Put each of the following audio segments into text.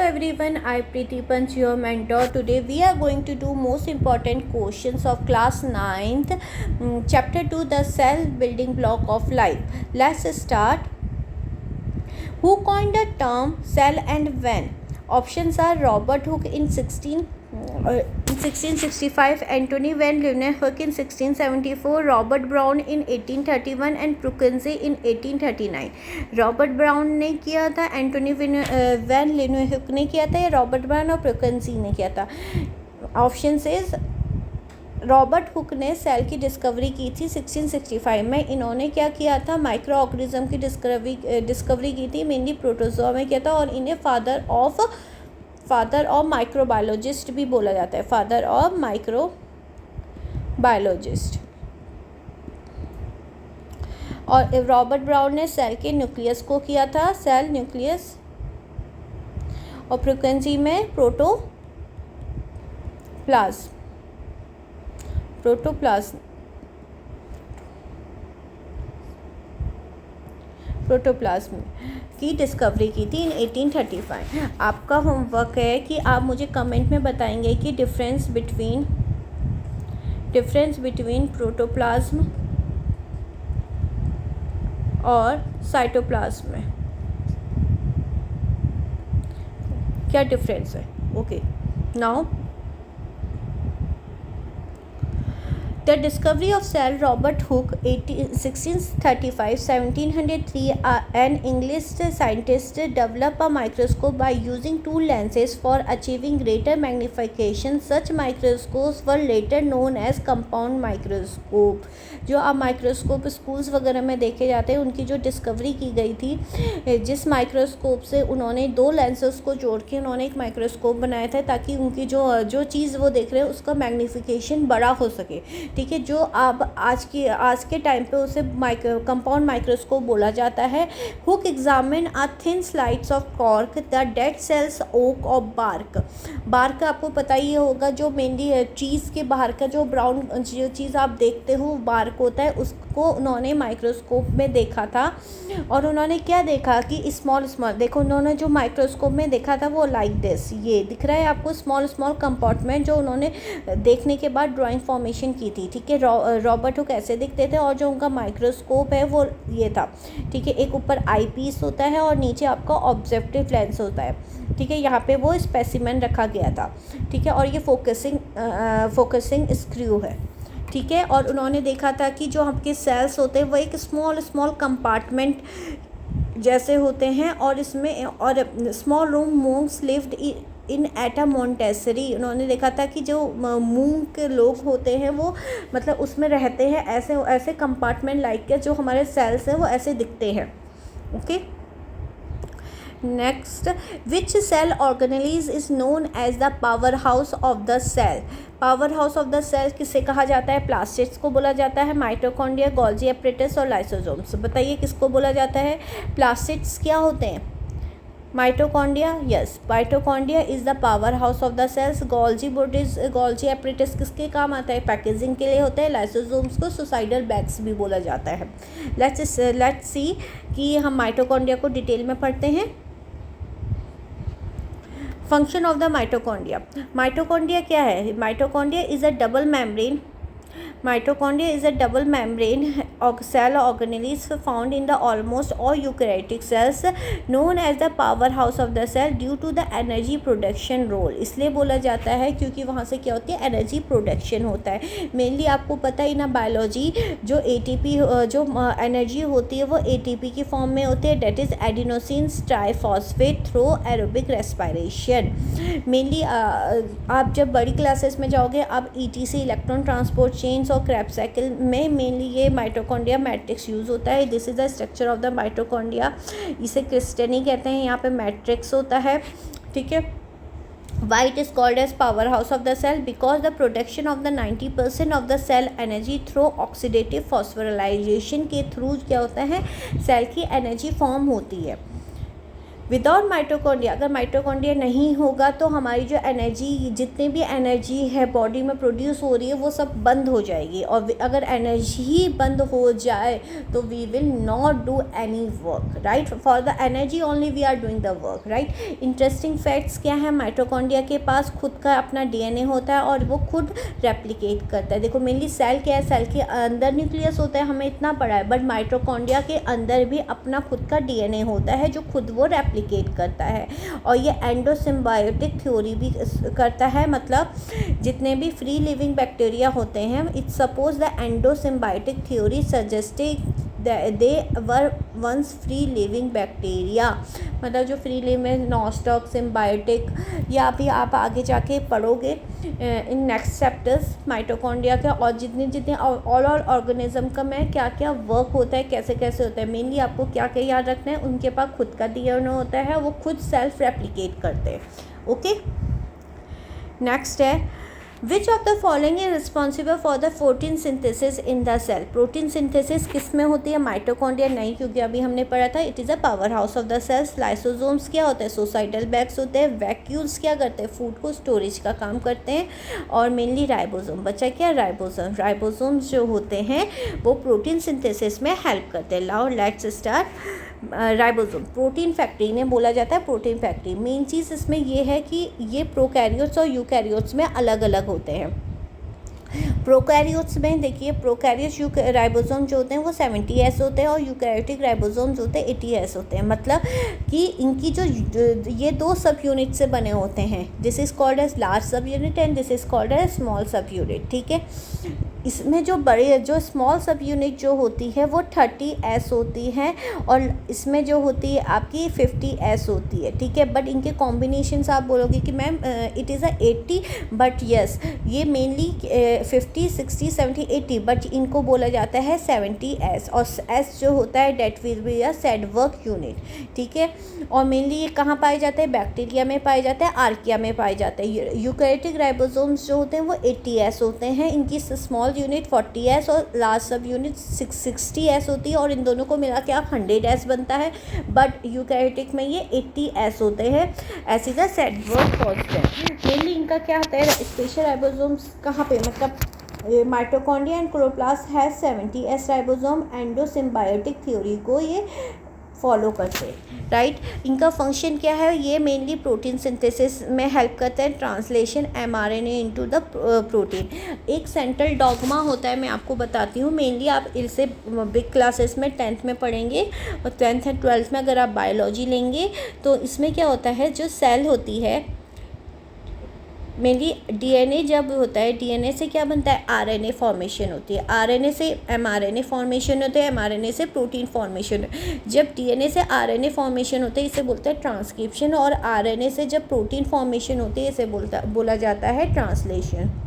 everyone, I Preeti Panch, your mentor. Today we are going to do most important questions of class 9th, chapter 2, the cell building block of life. Let's start. Who coined the term cell and when? Options are Robert Hooke in 1665, Anthony van Leeuwenhoek in 1674, Robert Brown in 1831 and Prugensie in 1839. Robert brown ने किया था, Antony van लीeuwenhoek ने किया था, या Robert brown और प्रुकेंसी ने किया था? ऑप्शन इज रॉबर्ट हुक ने सेल की डिस्कवरी की थी 1665 में. इन्होंने क्या किया था? माइक्रो ऑर्गेनिज्म की डिस्कवरी की थी, मेनली प्रोटोजोआ में किया था, और इन्हें फादर ऑफ माइक्रोबायोलॉजिस्ट भी बोला जाता है, फादर ऑफ माइक्रोबायोलॉजिस्ट. और रॉबर्ट ब्राउन ने सेल के न्यूक्लियस को किया था, सेल न्यूक्लियस, और प्रुकेंसी में प्रोटोप्लाज्म की डिस्कवरी की थी इन 1835. आपका होमवर्क है कि आप मुझे कमेंट में बताएंगे कि डिफरेंस बिटवीन प्रोटोप्लाज्म और साइटोप्लाज्म में क्या डिफरेंस है. Okay, now the discovery of cell. Robert Hooke 1635-1703, an English scientist, developed a microscope by using two lenses for achieving greater magnification. Such microscopes were later known as compound microscope. जो आप microscope schools वगैरह में देखे जाते हैं, उनकी जो discovery की गई थी, जिस माइक्रोस्कोप से उन्होंने दो लेंसेस को जोड़ के उन्होंने एक माइक्रोस्कोप बनाया था, ताकि उनकी जो चीज़ वो देख रहे हैं उसका मैग्नीफिकेशन बड़ा हो सके. ठीक है, जो आप आज के टाइम पे उसे कंपाउंड माइक्रोस्कोप बोला जाता है. Hooke examine a thin slides of cork the dead cells oak of bark आपको पता ही होगा, जो मेनली चीज़ के बाहर का जो ब्राउन जो चीज़ आप देखते हो बार्क होता है, उसको उन्होंने माइक्रोस्कोप में देखा था. और उन्होंने क्या देखा कि स्मॉल देखो, उन्होंने जो माइक्रोस्कोप में देखा था वो लाइक दिस, ये दिख रहा है आपको, स्मॉल कंपार्टमेंट, जो उन्होंने देखने के बाद ड्राइंग फॉर्मेशन की थी. ठीक है, रॉबर्ट हुक ऐसे दिखते थे, और जो उनका माइक्रोस्कोप है वो ये था. ठीक है, एक ऊपर आई पीस होता है और नीचे आपका ऑब्जेक्टिव लेंस होता है. ठीक है, यहाँ पे वो स्पेसिमेन रखा गया था. ठीक है, और ये फोकसिंग स्क्रू है. ठीक है, और उन्होंने देखा था कि जो आपके सेल्स होते हैं वो एक स्मॉल कंपार्टमेंट जैसे होते हैं, और इसमें और small room moons lived in at a Montessori. उन्होंने देखा था कि जो मूंग के लोग होते हैं वो मतलब उसमें रहते हैं, ऐसे कंपार्टमेंट लाइक के जो हमारे सेल्स हैं वो ऐसे दिखते हैं. Okay, next, which cell organelles is known as the power house of the cell. Power house of the cell किसे कहा जाता है? प्लास्टिड्स को बोला जाता है, माइटोकॉन्ड्रिया, गोल्जी एपरेटस और लाइसोसोम्स. बताइए किसको बोला जाता है? प्लास्टिड्स क्या होते हैं? Mitochondria. Yes, mitochondria is the power house of the cells. Golgi apparatus किसके काम आता है? पैकेजिंग के लिए होता है. लाइसोसोम्स को सुसाइडल बैग्स भी बोला जाता है. लेट्स सी कि हम माइटोकॉन्ड्रिया को डिटेल में पढ़ते हैं. फंक्शन ऑफ द माइटोकॉन्ड्रिया क्या है? Mitochondria is a double membrane cell organelles found in the almost all eukaryotic cells, known as the powerhouse of the cell due to the energy production role. इसलिए बोला जाता है क्योंकि वहाँ से क्या होती है? एनर्जी प्रोडक्शन होता है. मेनली आपको पता है ना बायोलॉजी, जो एटीपी जो एनर्जी होती है वो एटीपी की फॉर्म में होती है, that is adenosine triphosphate through aerobic respiration. Mainly आप जब बड़ी क्लासेस में जाओगे, आप ईटीसी इलेक्ट्रॉन ट्रांसपोर्ट चेन्स और क्रैब्स साइकिल में मेनली ये माइटोकॉन्ड्रिया मैट्रिक्स यूज़ होता है. This is the structure of the mitochondria. इसे क्रिस्टनी कहते हैं. यहाँ पे मैट्रिक्स होता है. ठीक है, Why it is called as powerhouse of the cell? Because the production of the 90% of the cell energy through oxidative phosphorylation के थ्रू क्या होता है? सेल की एनर्जी फॉर्म होती है. विदाउट माइटोकॉन्ड्रिया, अगर माइटोकॉन्ड्रिया नहीं होगा तो हमारी जो एनर्जी, जितनी भी एनर्जी है बॉडी में प्रोड्यूस हो रही है वो सब बंद हो जाएगी, और अगर एनर्जी ही बंद हो जाए तो we will not do any work, right. For the energy only we are doing the work, right. Interesting facts क्या है, माइटोकॉन्ड्रिया के पास खुद का अपना डीएनए होता है और वो खुद रेप्लिकेट करता है। देखो मेनली सेल क्या है, सेल के अंदर न्यूक्लियस होता है, हमें इतना पड़ा है, बट माइटोकॉन्ड्रिया के अंदर भी अपना खुद का डीएनए होता है जो खुद वो रेप्लिकेट करता है। और ये एंडोसिम्बायोटिक थ्योरी भी करता है, मतलब जितने भी फ्री लिविंग बैक्टीरिया होते हैं, it's suppose the endosymbiotic theory suggesting they were once free living bacteria, मतलब जो फ्री लिविंग नॉस्टॉक सिम्बायोटिक, या भी आप आगे जाके पढ़ोगे इन नेक्स्ट चैप्टर्स माइटोकॉन्ड्रिया का, और जितने ऑल ऑर्गेनिज्म का में क्या क्या वर्क होता है, कैसे कैसे होता है। मेनली आपको क्या क्या याद रखना है, उनके पास खुद का डीएनए होता है, वो खुद सेल्फ रेप्लिकेट करते हैं। ओके, नेक्स्ट है which of the following is responsible for the protein synthesis in the cell. Protein synthesis किस में होती है, माइटोकॉन्ड्रिया नहीं, क्योंकि अभी हमने पढ़ा था it is a power house of the cells. Lysosomes क्या होते हैं, सुसाइडल बैग्स होते हैं। वैक्यूल्स क्या करते हैं, फूड को स्टोरेज का काम करते हैं। और मेनली राइबोसोम, बचा क्या, राइबोसोम। राइबोसोम्स जो होते हैं वो प्रोटीन सिंथेसिस में हेल्प करते हैं। Now let's start. Ribosome protein factory इन्हें बोला जाता है, प्रोटीन फैक्ट्री। मेन चीज़ इसमें ये है कि ये प्रोकैरियोट्स और यूकैरियोट्स में अलग अलग होते हैं। प्रोकैरियोट्स में देखिए, प्रोकैरियोट्स राइबोसोम जो होते हैं वो 70S होते हैं, और यूकैरियोटिक राइबोसोम जो होते हैं 80S होते हैं। मतलब कि इनकी जो ये दो सब यूनिट से बने होते हैं, this is called as large sub unit and this is called as small sub unit, ठीक है। इसमें जो स्मॉल सब यूनिट जो होती है वो 30S होती है, और इसमें जो होती है आपकी 50S होती है, ठीक है। बट इनके कॉम्बिनेशंस आप बोलोगे कि ma'am it is 80, but yes ये मेनली 50, 60, 70, 80, बट इनको बोला जाता है 70S, और S जो होता है that will be a said work unit, ठीक है। और मेनली ये कहाँ पाए जाते हैं, बैक्टीरिया में पाए जाते हैं, आर्किया में पाए जाते हैं। यूकैरियोटिक राइबोसोम्स जो होते हैं वो 80S होते हैं, इनकी स्मॉल यूनिट 40S और लार्ज सब यूनिट 60S होती है, और इन दोनों को मिला के आप 100S बनता है। बट यूकैरियोटिक में ये 80S होते हैं, ऐसी the said work constant. Mainly इनका क्या होता है, स्पेशल राइबोसोम्स कहाँ पे, मतलब mitochondria and chloroplast has 70S ribosome. Endosymbiotic theory को ये फॉलो करते हैं, राइट। इनका फंक्शन क्या है, ये मेनली प्रोटीन सिंथेसिस में हेल्प करते हैं, translation mRNA into the protein. एक सेंट्रल डॉगमा होता है, मैं आपको बताती हूँ। मेनली आप इसे बिग क्लासेस में 10th में पढ़ेंगे, और 10th एंड 12th में अगर आप बायोलॉजी लेंगे तो इसमें क्या होता है, जो सेल होती है मेनली डीएनए जब होता है, डीएनए से क्या बनता है, आरएनए फॉर्मेशन होती है, आरएनए से एमआरएनए फॉर्मेशन होते हैं, एमआरएनए से प्रोटीन फॉर्मेशन। जब डीएनए से आरएनए फॉर्मेशन होते हैं इसे बोलते हैं ट्रांसक्रिप्शन, और आरएनए से जब प्रोटीन फॉर्मेशन होती है इसे बोला जाता है ट्रांसलेशन,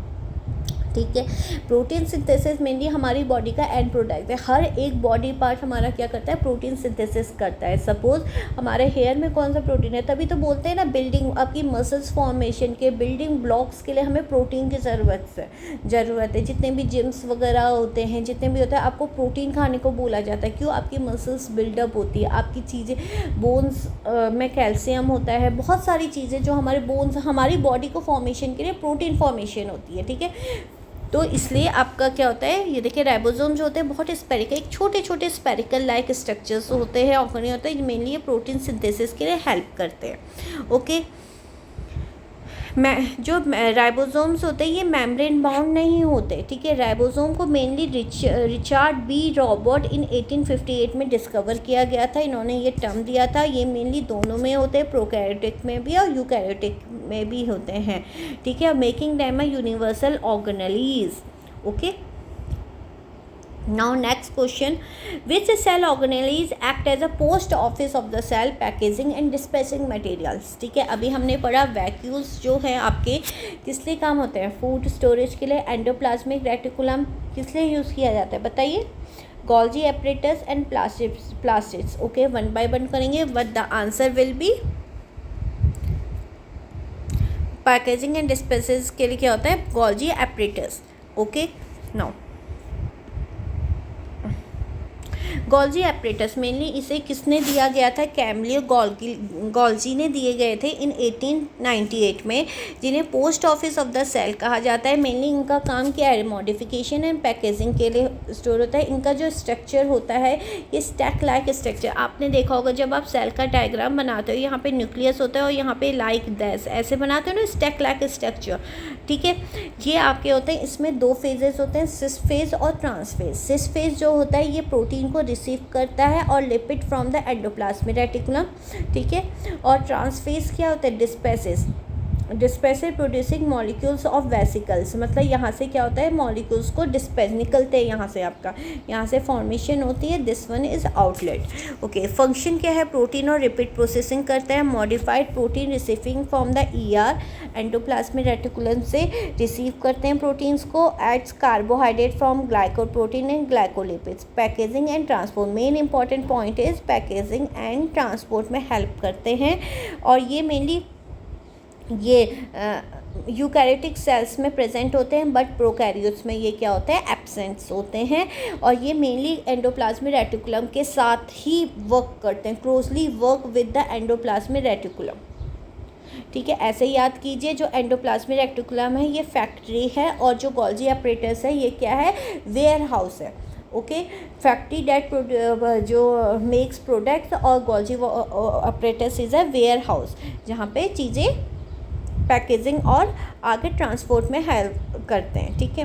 ठीक है। प्रोटीन सिंथेसिस मेनली हमारी बॉडी का एंड प्रोडक्ट है। हर एक बॉडी पार्ट हमारा क्या करता है, प्रोटीन सिंथेसिस करता है। सपोज हमारे हेयर में कौन सा प्रोटीन है, तभी तो बोलते हैं ना बिल्डिंग, आपकी मसल्स फॉर्मेशन के बिल्डिंग ब्लॉक्स के लिए हमें प्रोटीन की ज़रूरत है। जितने भी जिम्स वगैरह होते हैं, जितने भी होता है, आपको प्रोटीन खाने को बोला जाता है। क्यों, आपकी मसल्स बिल्डअप होती है, आपकी चीज़ें, बोन्स में कैल्शियम होता है, बहुत सारी चीज़ें जो हमारे बोन्स, हमारी बॉडी को फॉर्मेशन के लिए प्रोटीन फॉर्मेशन होती है, ठीक है। तो इसलिए आपका क्या होता है, ये देखिए राइबोसोम जो होते हैं बहुत स्पेरिकल, एक छोटे छोटे स्पेरिकल लाइक स्ट्रक्चर्स होते हैं, ऑर्गेनी होते हैं, मेनली ये प्रोटीन सिंथेसिस के लिए हेल्प करते हैं। ओके, जो राइबोसोम्स होते हैं ये मेम्ब्रेन बाउंड नहीं होते, ठीक है। राइबोसोम को मेनली रिचार्ड बी रॉबर्ट इन 1858 में डिस्कवर किया गया था, इन्होंने ये टर्म दिया था। ये मेनली दोनों में होते हैं, प्रोकैरियोटिक में भी और यूकैरियोटिक में भी होते हैं, ठीक है। Making them a universal organelles, okay. Now next question, which cell organelles act as a post office of the cell packaging and dispatching materials, ठीक है। अभी हमने पढ़ा वैक्यूल्स जो है आपके किस लिए काम होते हैं, फूड स्टोरेज के लिए। एंडोप्लाज्मिक रेटिकुलम किस लिए यूज़ किया जाता है बताइए, Golgi apparatus and plastids, okay. One by one करेंगे, but the answer will be packaging and dispatches के लिए क्या होता है, Golgi apparatus, okay. Now Golgi apparatus mainly इसे किसने दिया गया था, कैमलियो गोल्जी ने दिए गए थे इन 1898 में, जिन्हें post office of the cell कहा जाता है। मेनली इनका काम क्या है, मॉडिफिकेशन एंड पैकेजिंग के लिए स्टोर होता है। इनका जो स्ट्रक्चर होता है ये स्टैक लाइक स्ट्रक्चर, आपने देखा होगा जब आप सेल का डायग्राम बनाते हो, यहाँ पे न्यूक्लियस होता है और यहाँ पे लाइक दैस ऐसे बनाते हो ना, स्टैक लाइक स्ट्रक्चर, ठीक है। ये आपके होते हैं, इसमें 2 फेजेस होते हैं, सिस फेज और ट्रांस फेज। सिस फेज जो होता है ये प्रोटीन को रिसीव करता है और lipid from the endoplasmic reticulum, ठीक है। और ट्रांस फेज क्या होता है, डिस्पेसेस प्रोड्यूसिंग मॉलिक्यूल्स ऑफ वेसिकल्स, मतलब यहाँ से क्या होता है, मॉलिक्यूल्स को डिस्पेस निकलते हैं यहाँ से, आपका यहाँ से फॉर्मेशन होती है। This one is outlet. Okay, function क्या है, प्रोटीन और लिपिड प्रोसेसिंग करता है। Modified protein receiving from the ER endoplasmic reticulum से रिसीव करते हैं प्रोटीन्स को। Adds carbohydrate from glycoprotein and glycolipids. Packaging and transport, main important point is packaging and transport में हेल्प करते हैं। और ये मेनली ये यूकैरियोटिक सेल्स में प्रेजेंट होते हैं, बट प्रोकैरियोट्स में ये क्या होता है, एब्सेंट्स होते हैं। और ये मेनली एंडोप्लाज्मिक रेटिकुलम के साथ ही वर्क करते हैं, closely work with the endoplasmic reticulum, ठीक है। ऐसे याद कीजिए, जो एंडोप्लाज्मिक रेटिकुलम है ये फैक्ट्री है और जो गोल्जी एपरेटस है ये क्या है, वेयर हाउस है। ओके, फैक्ट्री डेट जो मेक्स प्रोडक्ट्स और Golgi apparatus is a warehouse, जहाँ पे चीज़ें पैकेजिंग और आगे ट्रांसपोर्ट में हेल्प करते हैं, ठीक है।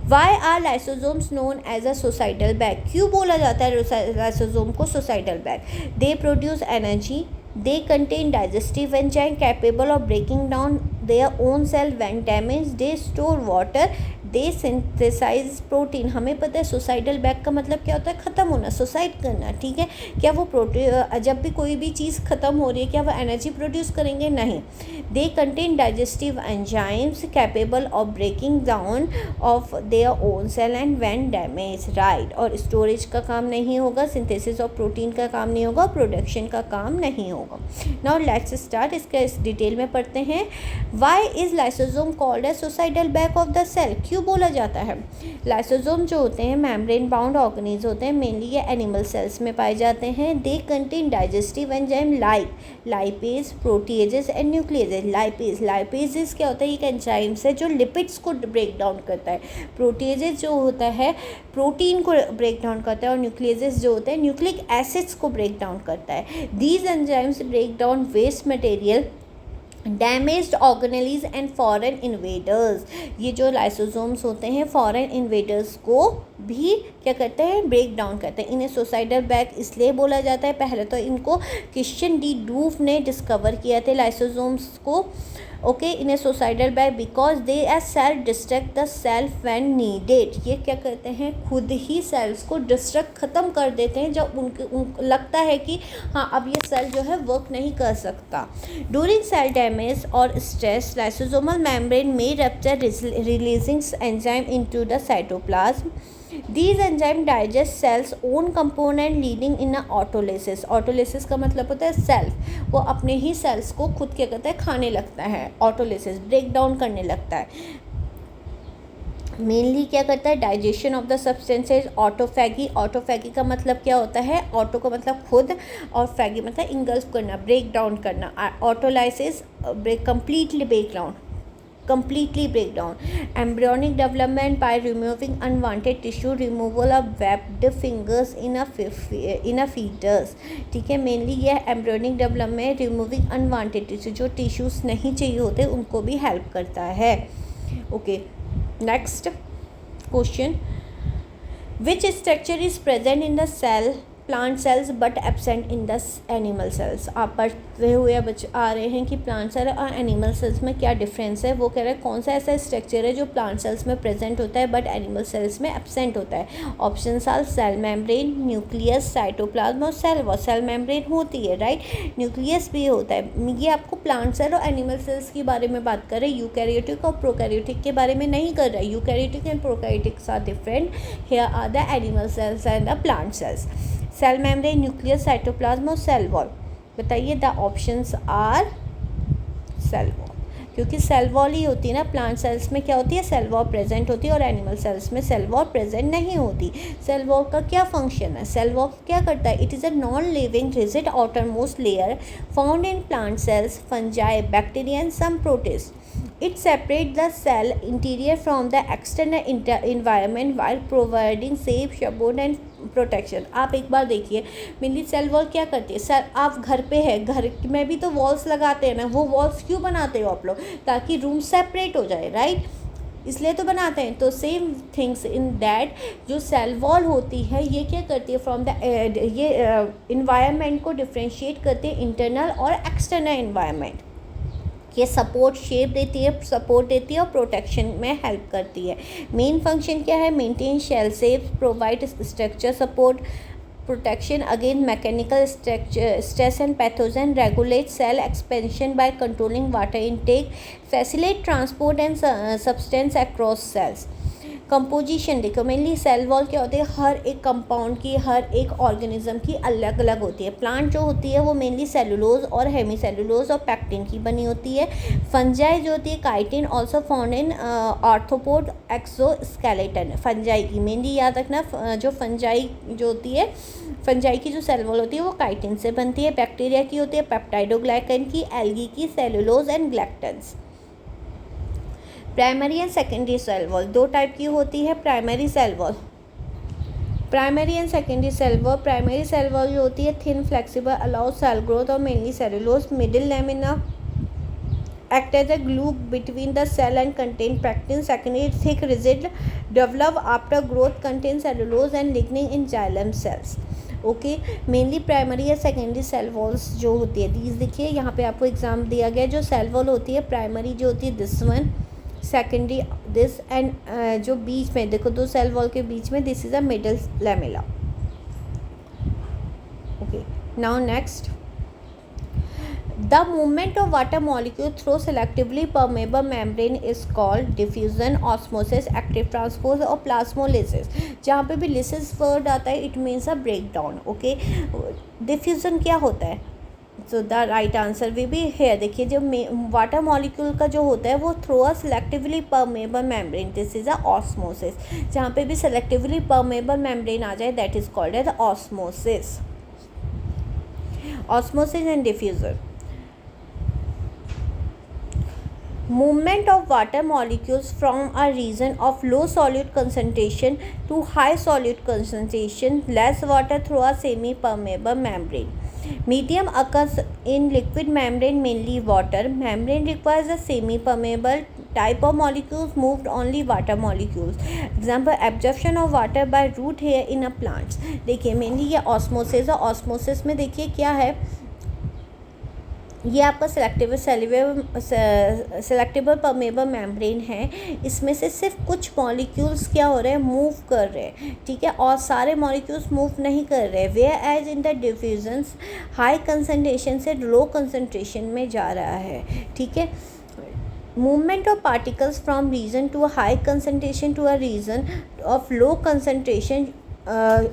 Why are lysosomes known as a societal bag, क्यों बोला जाता है लाइसोजोम को societal bag? They produce energy, they contain digestive enzyme capable of breaking down their own cell when damaged, they store water, they synthesize protein। हमें पता है suicidal bag का मतलब क्या होता है, ख़त्म होना, सुसाइड करना, ठीक है। क्या वो जब भी कोई भी चीज़ ख़त्म हो रही है क्या वो एनर्जी प्रोड्यूस करेंगे, नहीं। They contain digestive enzymes capable of breaking down of their own cell and when damage, right. और स्टोरेज का काम नहीं होगा, सिंथेसिस ऑफ प्रोटीन का काम नहीं होगा, प्रोडक्शन का काम नहीं होगा। नाउ लेट्स स्टार्ट, इसका इस डिटेल में पढ़ते हैं। Why is lysosome called as suicidal bag of the cell, क्यों बोला जाता है? लाइसोजोम जो होते हैं मेम्ब्रेन बाउंड ऑर्गेनिज होते हैं, मेनली ये एनिमल सेल्स में पाए जाते हैं। They contain digestive enzyme like lipase, proteases and nucleases. Lipases क्या होता है, एक एंजाइम्स है जो लिपिड्स को ब्रेक डाउन करता है। प्रोटीएजेस जो होता है प्रोटीन को ब्रेक डाउन करता है और न्यूक्लियेजेस जो होते हैं न्यूक्लिक एसिड्स को ब्रेक डाउन करता है। These enzymes break down waste material, damaged organelles and foreign invaders. ये जो लाइसोसोम्स होते हैं फॉरेन इन्वेडर्स को भी क्या करते हैं, ब्रेक डाउन करते हैं। इन्हें सुसाइडल बैग इसलिए बोला जाता है, पहले तो इनको क्रिश्चियन डी डूफ ने डिस्कवर किया थे लाइसोसोम्स को। ओके, इन्हें suicidal bag because they as self destruct the self when needed. ये क्या करते हैं, खुद ही सेल्स को डिस्ट्रक्ट ख़त्म कर देते हैं जब उनको लगता है कि हाँ अब ये सेल जो है वर्क नहीं कर सकता। ड्यूरिंग सेल डैमेज और स्ट्रेस लाइसोसोमल मेम्ब्रेन में rupture releasing enzyme into the cytoplasm. These enzymes digest cells own component leading in a autolysis। autolysis का मतलब होता है सेल्फ, वो अपने ही सेल्स को खुद क्या करता है, खाने लगता है। ऑटोलिसिस ब्रेक डाउन करने लगता है। मेनली क्या करता है, digestion of the substances. Autophagy, autophagy का मतलब क्या होता है, ऑटो का मतलब खुद और फैगी मतलब इंगल्फ करना, ब्रेक डाउन करना। Autolysis completely break down। embryonic development by removing unwanted tissue, removal of webbed fingers in a fetus। ठीक है, मेनली यह embryonic development removing unwanted tissue, जो टिश्यूज़ नहीं चाहिए होते उनको भी हेल्प करता है। Okay, next question, which structure is present in the cell plant cells but absent in the animal cells. आप पढ़ते हुए आ रहे हैं कि प्लांट सेल और एनिमल सेल्स में क्या डिफरेंस है। वो कह रहे हैं कौन सा ऐसा स्ट्रक्चर है जो प्लांट सेल्स में प्रेजेंट होता है बट एनिमल सेल्स में एब्सेंट होता है। Option are cell membrane, nucleus, cytoplasm और सेल वॉल। सेल मेम्ब्रेन होती है, राइट, न्यूक्लियस भी होता है। ये आपको प्लांट सेल और एनिमल सेल्स के बारे में बात कर रहे हैं, यूकैरियोटिक और प्रोकैरियोटिक के बारे में नहीं कर रहा है। Eukaryotic and prokaryotic are different, here are the animal cells and the plant cells. Cell membrane, nucleus, cytoplasm और सेल वॉल। बताइए, the options are cell wall. क्योंकि सेल वॉल ही होती है ना, प्लांट सेल्स में क्या होती है, सेल वॉल प्रेजेंट होती है और एनिमल सेल्स में सेल वॉल प्रेजेंट नहीं होती। सेल वॉल का क्या फंक्शन है, सेल वॉल क्या करता है, it is a non living rigid outermost layer found in plant cells, fungi, bacteria and some protist. It separates the cell interior from the external environment while providing safe support and protection. आप एक बार देखिए mainly cell wall क्या करती है, sir आप घर पे है, घर में भी तो वॉल्स लगाते हैं ना, वो वॉल्स क्यों बनाते हो आप लोग, ताकि रूम सेपरेट हो जाए, राइट, इसलिए तो बनाते हैं। तो सेम थिंग्स इन दैट जो सेल वॉल होती है ये क्या करती है, फ्रॉम द ये इन्वायरमेंट को डिफ्रेंशिएट करती है इंटरनल और एक्सटर्नल इन्वायरमेंट। ये सपोर्ट शेप देती है, सपोर्ट देती है और प्रोटेक्शन में हेल्प करती है। मेन फंक्शन क्या है, maintain shell shape, provide structure support, protection against mechanical stress and pathogen, regulate cell expansion by controlling water intake, facilitate transport and substance across cells. Composition देखो, mainly cell wall क्या होती है, हर एक compound की, हर एक organism की अलग अलग होती है। प्लांट जो होती है वो मेनली सेलुलोज और हेमी सेलुलोज और पैक्टिन की बनी होती है। फंजाई जो होती है, chitin also found in arthropod exoskeleton. Fungi की मेनली याद रखना, जो फंजाई जो होती है, फंजाई की जो सेल वॉल होती है वो काइटिन से बनती है। बैक्टीरिया की होती है पेप्टाइडोग्लाइकन की, एल्गी की cellulose and galactans. Primary and secondary cell wall दो टाइप की होती है। Primary cell wall, primary and secondary cell wall. Primary cell wall जो होती है thin flexible allows cell growth और mainly cellulose, middle lamella act as a glue between the cell and contain pectin. Secondary thick rigid develop after growth, contain cellulose and lignin in xylem cells. Okay, mainly primary या secondary cell walls जो होती है these, देखिए यहाँ पे आपको exam दिया गया, जो सेल वॉल होती है प्राइमरी जो होती है this one, secondary this and जो बीच में देखो दो सेल वॉल के बीच में this is a middle lamella. Okay, now next, the movement of water molecule through selectively permeable membrane is called diffusion, osmosis, active transport और plasmolysis। जहाँ पे भी lysis word आता है it means a breakdown। Okay, diffusion क्या होता है, so the right answer will be here। देखिए जो वाटर मॉलिक्यूल का जो होता है वो through a selectively permeable membrane, this is a osmosis. जहाँ पे भी सेलेक्टिवली परमेबल मेम्ब्रेन आ जाए that is called as osmosis. Osmosis and diffusion, movement of water molecules from a region of low solute concentration to high solute concentration, less water through a semi permeable membrane. Medium occurs in liquid membrane, mainly water. Membrane requires a semi permeable type of molecules, moved only water molecules. Example, absorption of water by root hair in a plants। देखिए mainly ये osmosis है। Osmosis में देखिए क्या है, ये आपका सेलेक्टिबल permeable membrane है, इसमें से सिर्फ कुछ मॉलिक्यूल्स क्या हो रहे हैं, मूव कर रहे हैं, ठीक है, और सारे मॉलिक्यूल्स मूव नहीं कर रहे। Whereas in the diffusions high concentration से लो कंसनट्रेशन में जा रहा है, ठीक है। Movement of particles from region to a high concentration to a region of low concentration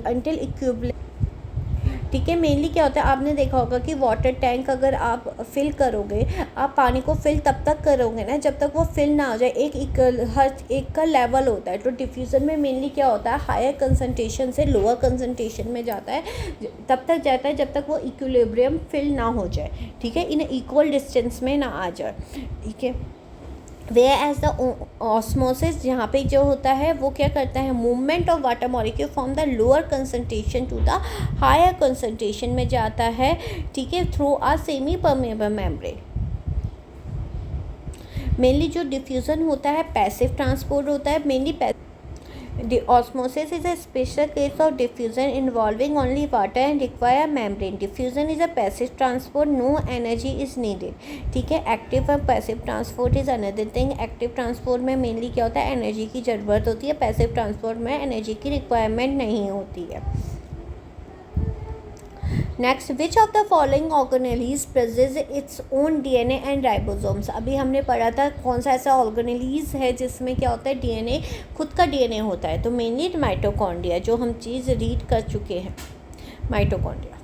until equilibrium, ठीक है। मेनली क्या होता है, आपने देखा होगा कि वाटर टैंक अगर आप फिल करोगे, आप पानी को फिल तब तक करोगे ना जब तक वो फिल ना हो जाए, हर एक का लेवल होता है। तो डिफ्यूज़न में मेनली क्या होता है, हायर कंसनट्रेशन से लोअर कंसनट्रेशन में जाता है, तब तक जाता है जब तक वो इक्विलिब्रियम फिल ना हो जाए, ठीक है, इन इक्वल डिस्टेंस में ना आ जाए, ठीक है। वेयर एज द ऑस्मोसिस, जहाँ पे जो होता है वो क्या करता है, movement of water molecule from the lower concentration to the higher concentration में जाता है, ठीक है, through a semi permeable membrane. Mainly जो डिफ्यूज़न होता है पैसिव ट्रांसपोर्ट होता है, mainly osmosis is a special case of diffusion involving only water and require membrane. Diffusion is a passive transport, no energy is needed, ठीक है। Active और passive transport is another thing. Active transport में mainly क्या होता है, energy की ज़रूरत होती है, पैसिव ट्रांसपोर्ट में एनर्जी की रिक्वायरमेंट नहीं होती है। Next, which of the following organelles present its own DNA and ribosomes. अभी हमने पढ़ा था कौन सा ऐसा ऑर्गेनेलीज है जिसमें क्या होता है, डीएनए, खुद का डीएनए होता है। तो मेनली माइटोकॉन्ड्रिया, जो हम चीज़ रीड कर चुके हैं, mitochondria.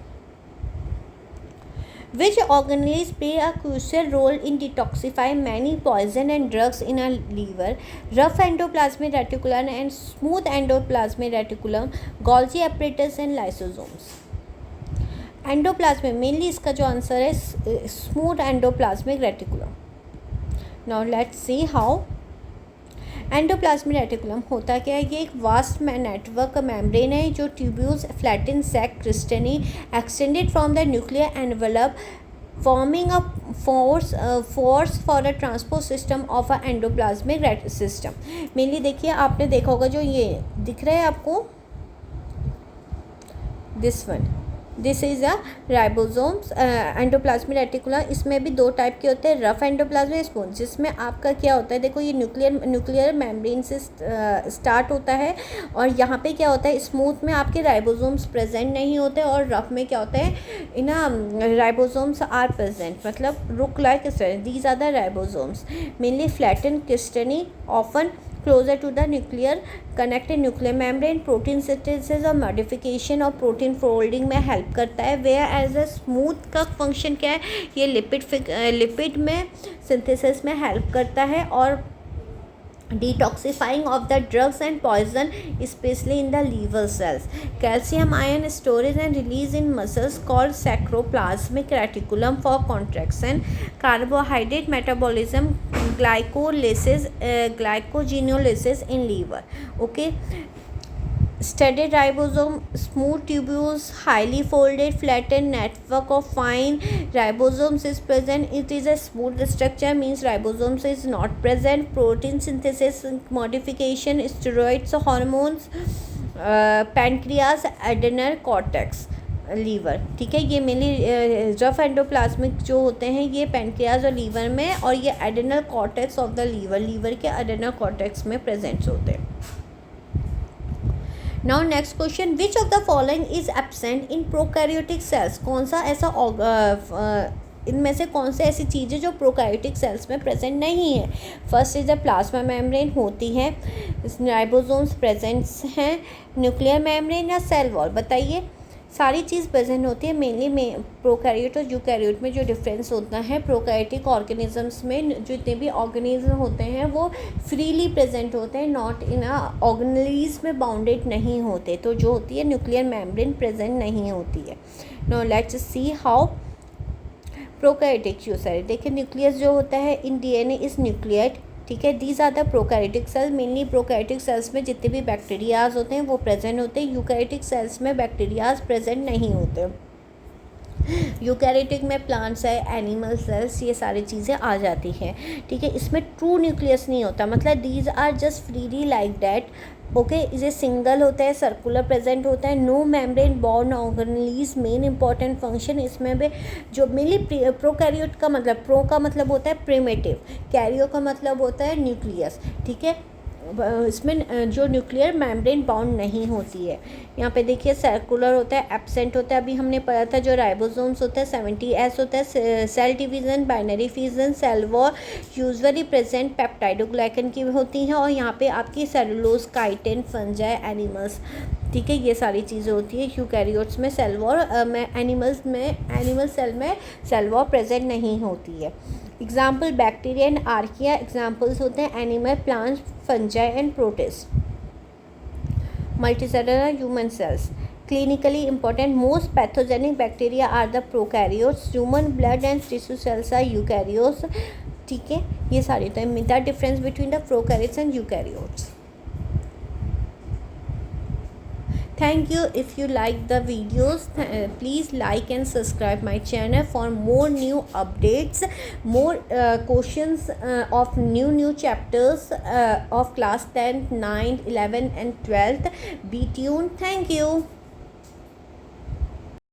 Which organelles play a crucial role in detoxifying many poison and drugs in our liver? Rough endoplasmic reticulum and smooth endoplasmic reticulum, Golgi apparatus and lysosomes. Endoplasmic mainly इसका जो answer है smooth endoplasmic reticulum. Now let's see how. Endoplasmic reticulum होता क्या है? ये एक vast network membrane है जो ट्यूब्यूल्स फ्लैटन सैक क्रिस्टनी extended from the nuclear envelope forming a force for a transport system of a endoplasmic system. Mainly देखिए, आपने देखा होगा जो ये दिख रहा है आपको, this one, this is a ribosomes endoplasmic reticulum. इसमें भी दो टाइप के होते हैं, रफ एंडोप्लाज्मिक, स्मूथ. जिसमें आपका क्या होता है, देखो ये न्यूक्लियर मेम्ब्रेन से स्टार्ट होता है और यहाँ पे क्या होता है, स्मूथ में आपके राइबोसोम्स प्रेजेंट नहीं होते और रफ में क्या होता है, इन राइबोसोम्स आर प्रेजेंट, मतलब रुक like these are the ribosomes. Mainly flatten क्रिस्टनी often closer to the nuclear connected nuclear membrane. Protein synthesis और मॉडिफिकेशन और प्रोटीन फोल्डिंग में हेल्प करता है. वेयर एज अ स्मूथ का फंक्शन क्या है, ये लिपिड में सिंथेसिस में हेल्प करता है और detoxifying of the drugs and poison, especially in the liver cells. Calcium ion storage and release in muscles called sacroplasmic reticulum for contraction. Carbohydrate metabolism, glycogenolysis in liver. Okay. Studded ribosome, smooth tubules, highly folded flattened network of fine ribosomes is present. It is a smooth structure, means ribosomes is not present. Protein synthesis, modification, steroids, hormones, pancreas, adrenal cortex, liver. ठीक है, ये mainly rough endoplasmic जो होते हैं ये pancreas और liver में, और ये adrenal cortex of the liver के एड्रेनल कॉर्टेक्स में प्रेजेंट होते हैं. Now next question, which of the following is absent in prokaryotic cells? कौन सा ऐसा इनमें से कौन से ऐसी चीज़ें जो प्रोकैरियोटिक सेल्स में प्रेजेंट नहीं है? First is the plasma membrane होती है, राइबोसोम्स प्रेजेंट्स हैं, न्यूक्लियर मेम्ब्रेन या सेल वॉल. बताइए, सारी चीज़ प्रेजेंट होती है. मेनली में प्रोकैरियोट और यूकैरियोट में जो डिफरेंस होता है, प्रोकैरियोटिक ऑर्गेनिजम्स में जितने भी ऑर्गेनिज्म होते हैं वो फ्रीली प्रेजेंट होते हैं, नॉट इन अ ऑर्गेनेल्स में बाउंडेड नहीं होते. तो जो होती है न्यूक्लियर मेम्ब्रेन प्रेजेंट नहीं होती है. Now let's see how prokaryotic user. देखिए, न्यूक्लियस जो होता है इन डीएनए इज न्यूक्लियट. ठीक है, these are the prokaryotic cell. Mainly prokaryotic cells में जितने भी बैक्टीरियाज होते हैं वो प्रेजेंट होते हैं. यूकैरियोटिक सेल्स में बैक्टीरियाज प्रेजेंट नहीं होते. यूकैरियोटिक में प्लांट्स है, एनिमल सेल्स, ये सारी चीज़ें आ जाती हैं. ठीक है, इसमें ट्रू न्यूक्लियस नहीं होता, मतलब these are just freely like that. Okay, ये सिंगल होता है, सर्कुलर प्रेजेंट होता है. नो मेम्ब्रेन बॉर्न ऑर्गेनेल्स. मेन इंपॉर्टेंट फंक्शन इसमें भी जो मेनली प्रोकैरियोट का मतलब, प्रो का मतलब होता है प्रिमिटिव, कैरियो का मतलब होता है न्यूक्लियस. ठीक है, इसमें जो न्यूक्लियर मेम्ब्रेन बाउंड नहीं होती है. यहाँ पे देखिए सर्कुलर होता है, एब्सेंट होता है. अभी हमने पढ़ा था जो राइबोसोम्स होता है 70S होता है. Cell division, binary fusion, cell wall, usually present peptidoglycan की होती हैं. और यहाँ पे आपकी सेलुलोज, काइटिन, फंजाई, एनिमल्स. ठीक है, ये सारी चीज़ें होती है. यूकैरियोट्स में सेल वॉल में, एनिमल सेल में सेल वॉल प्रेजेंट नहीं होती है. Example bacteria and archaea. Examples होते हैं animal, plants, fungi and protist. Multicellular human cells. Clinically important, most pathogenic bacteria are the prokaryotes. Human blood and tissue cells are eukaryotes. ठीक है, ये सारी तो है the difference between the prokaryotes and eukaryotes. Thank you. If you like the videos, please like and subscribe my channel for more new updates, more questions of new chapters of class 10th, 9th, 11th and 12th. Be tuned. Thank you.